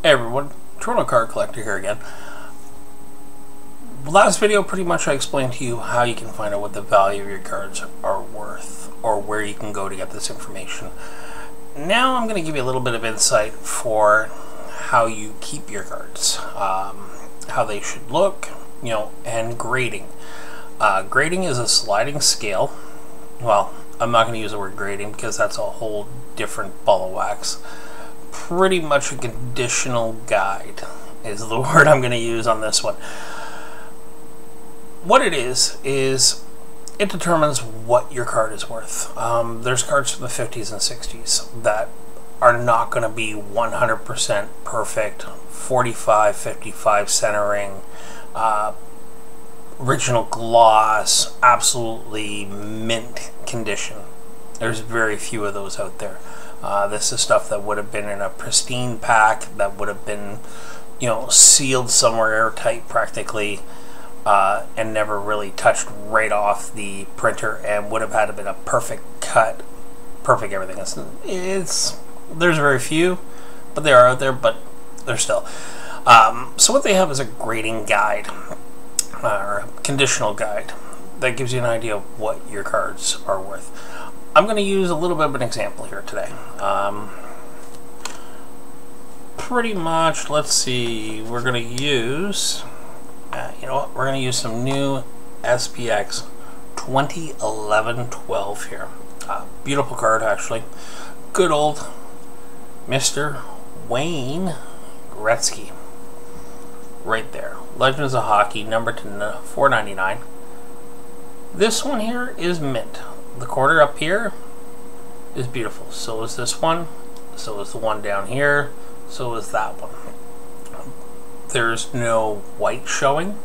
Hey everyone, Toronto Card Collector here again. Last video pretty much I explained to you how you can find out what the value of your cards are worth or where you can go to get this information. Now I'm going to give you a little bit of insight for how you keep your cards, how they should look, and grading. Grading is a sliding scale. Well, I'm not going to use the word grading because that's a whole different ball of wax. Pretty much a conditional guide is the word I'm going to use on this one. What it is it determines what your card is worth. There's cards from the 50s and 60s that are not going to be 100% perfect, 45-55 centering, original gloss, absolutely mint condition. There's very few of those out there. This is stuff that would have been in a pristine pack, that would have been, sealed somewhere airtight practically, and never really touched right off the printer, and would have had been a perfect cut, perfect everything. There's very few, but they are out there, but they're still. So what they have is a grading guide, or a conditional guide, that gives you an idea of what your cards are worth. I'm going to use a little bit of an example here today. Pretty much, let's see, we're going to use, we're going to use some new SPX 2011-12 here. Beautiful card, actually. Good old Mr. Wayne Gretzky. Right there. Legends of Hockey, number to 499. This one here is mint. The corner up here is beautiful. So is this one. So is the one down here. So is that one. There's no white showing.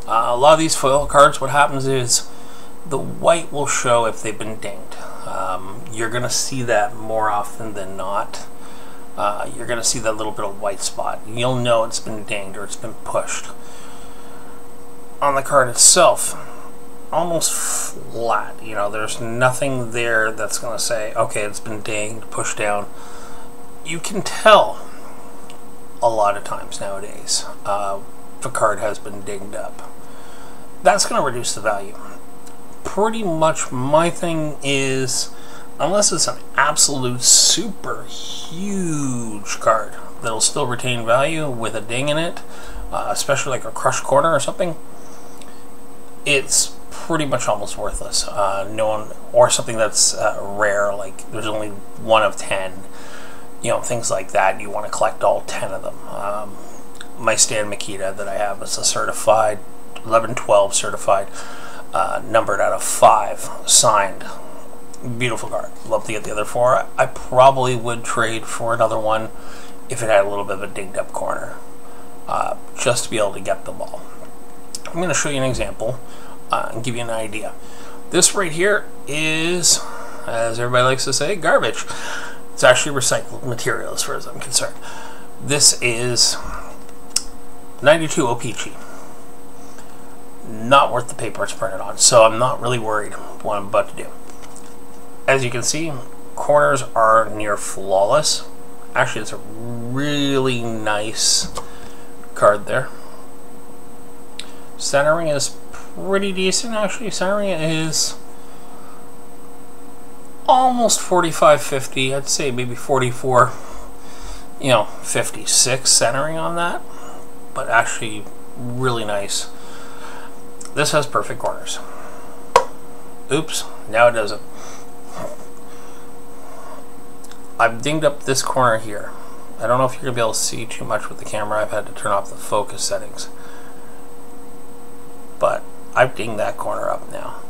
A lot of these foil cards, what happens is the white will show if they've been dinged. You're going to see that more often than not. You're going to see that little bit of white spot. You'll know it's been dinged or it's been pushed. On the card itself, almost flat. There's nothing there that's going to say, okay, it's been dinged, pushed down. You can tell a lot of times nowadays if a card has been dinged up. That's going to reduce the value. Pretty much my thing is, unless it's an absolute super huge card that'll still retain value with a ding in it, especially like a crushed corner or something, it's pretty much almost worthless. Or something that's rare, like there's only 1 of 10, things like that. You want to collect all 10 of them. My Stan Mikita that I have is a certified 11-12 certified, numbered out of 5, signed. Beautiful card. Love to get the other 4. I probably would trade for another one if it had a little bit of a dinged up corner, just to be able to get them all. I'm going to show you an example and give you an idea. This right here is, as everybody likes to say, garbage. It's actually recycled material as far as I'm concerned. This is 92 O-Pee-Chee. Not worth the paper it's printed on, so I'm not really worried what I'm about to do. As you can see, corners are near flawless. Actually, it's a really nice card there. Centering is pretty decent, actually. Centering is almost 45-50. I'd say maybe 44, 56 centering on that. But actually, really nice. This has perfect corners. Oops, now it doesn't. I've dinged up this corner here. I don't know if you're going to be able to see too much with the camera. I've had to turn off the focus settings. But I've dinged that corner up now.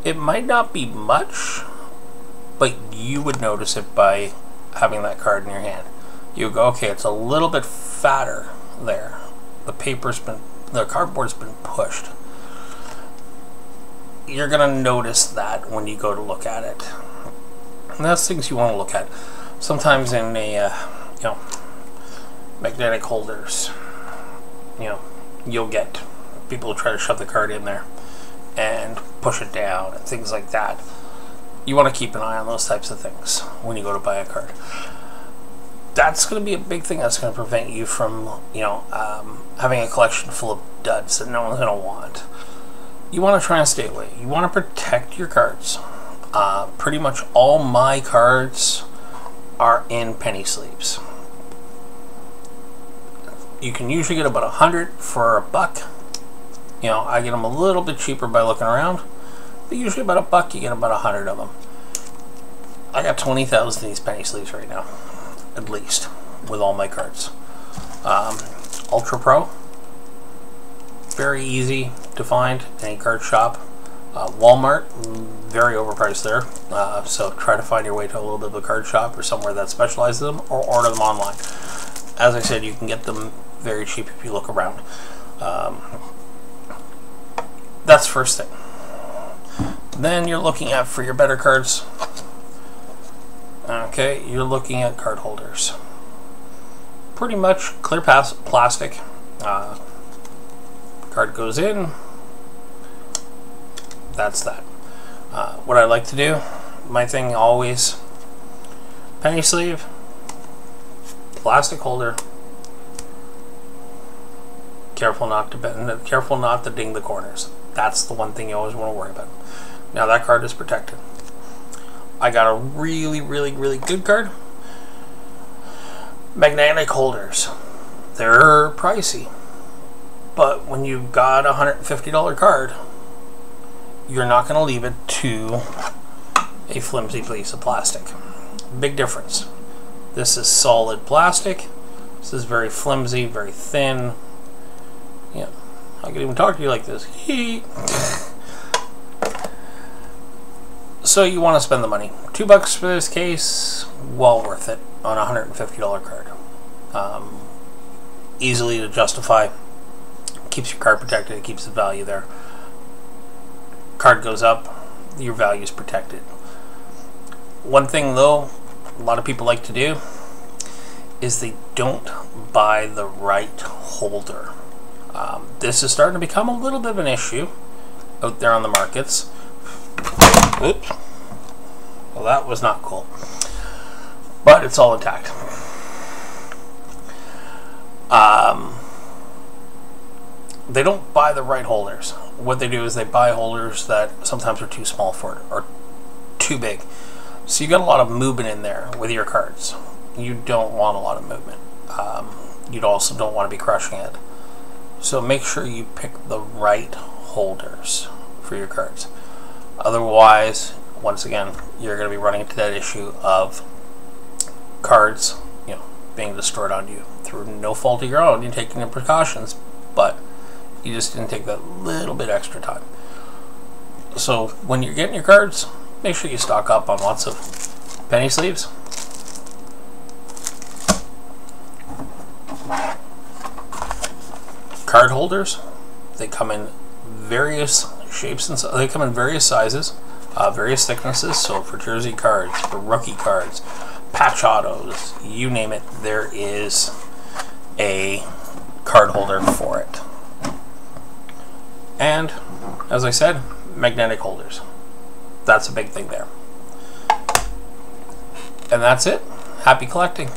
It might not be much, but you would notice it by having that card in your hand. You go, okay, it's a little bit fatter there. The cardboard's been pushed. You're gonna notice that when you go to look at it. And that's things you want to look at. Sometimes in a, magnetic holders, you'll get people who try to shove the card in there and push it down and things like that. You want to keep an eye on those types of things when you go to buy a card. that's going to be a big thing that's going to prevent you from, having a collection full of duds that no one's going to want. You want to try and stay away. You want to protect your cards. Pretty much all my cards are in penny sleeves. You can usually get about 100 for $1. I get them a little bit cheaper by looking around, but usually about $1 you get about 100 of them. I got 20,000 of these penny sleeves right now, at least, with all my cards. Ultra Pro, very easy to find, any card shop. Walmart, very overpriced there, so try to find your way to a little bit of a card shop or somewhere that specializes in them, or order them online. As I said, you can get them very cheap if you look around. That's first thing. Then you're looking at, for your better cards, okay, you're looking at card holders. Pretty much clear plastic. Card goes in. That's that. What I like to do, my thing always, penny sleeve, plastic holder. Careful not to ding the corners. That's the one thing you always want to worry about. Now that card is protected. I got a really, really, really good card. Magnetic holders. They're pricey. But when you've got a $150 card, you're not going to leave it to a flimsy piece of plastic. Big difference. This is solid plastic. This is very flimsy, very thin. Yeah, I can even talk to you like this. So you want to spend the money. $2 for this case, well worth it on a $150 card. Easily to justify. Keeps your card protected. It keeps the value there. Card goes up, your value is protected. One thing though, a lot of people like to do is they don't buy the right holder. This is starting to become a little bit of an issue out there on the markets. Oops. Well, that was not cool. But it's all intact. They don't buy the right holders. What they do is they buy holders that sometimes are too small for it or too big. So you got a lot of movement in there with your cards. You don't want a lot of movement. You also don't want to be crushing it. So make sure you pick the right holders for your cards. Otherwise, once again, you're going to be running into that issue of cards, being destroyed on you through no fault of your own. You're taking the precautions, but you just didn't take that little bit extra time. So when you're getting your cards, make sure you stock up on lots of penny sleeves. Card holders, they come in various shapes and they come in various sizes, various thicknesses. So for jersey cards, for rookie cards, patch autos, you name it, there is a card holder for it. And as I said, magnetic holders. That's a big thing there. And that's it. Happy collecting.